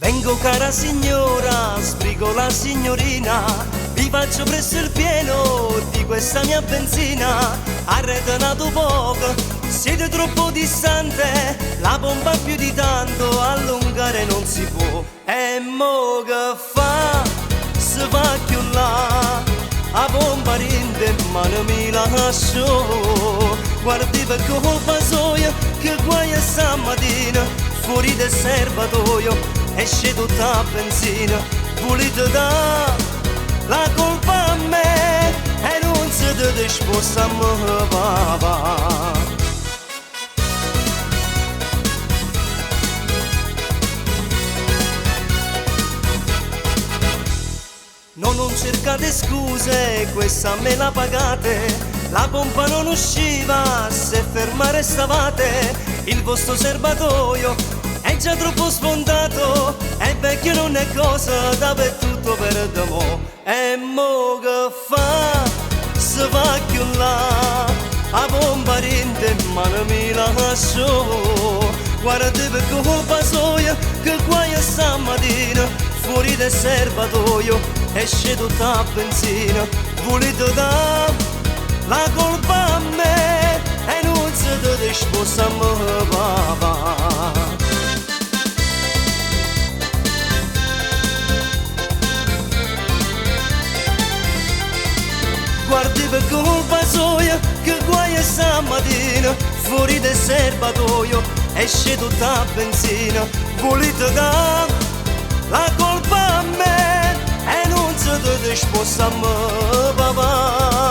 Vengo cara signora, sbrigo la signorina, vi faccio presto il pieno di questa mia benzina. Arretenato poco, siete troppo distante, la pompa più di tanto, allungare non si può. E mo che fa, si va più là, a pompa rinde ma non mi lascio. Guardi per colpa soia, che guai è stamattina, fuori del serbatoio esce tutta benzina. Volete dare la colpa a me e non siete disposti a me papà. No, non cercate scuse, questa me la pagate. La pompa non usciva, se fermare stavate. Il vostro serbatoio è già troppo sfondato, è vecchio non è cosa, dappertutto per mo'. E mo che fa, se va più là, a pompa rinde ma non mi lascio. Guardate per colpa soia, che guai è stamattina, fuori del serbatoio esce tutta benzina. Volete dare la colpa a me e non siete disposti a me papà. Guardi per colpa soia, che guai è stamattina, fuori del serbatoio esce tutta benzina. Volete dare la colpa a me e non siete disposti a me papà.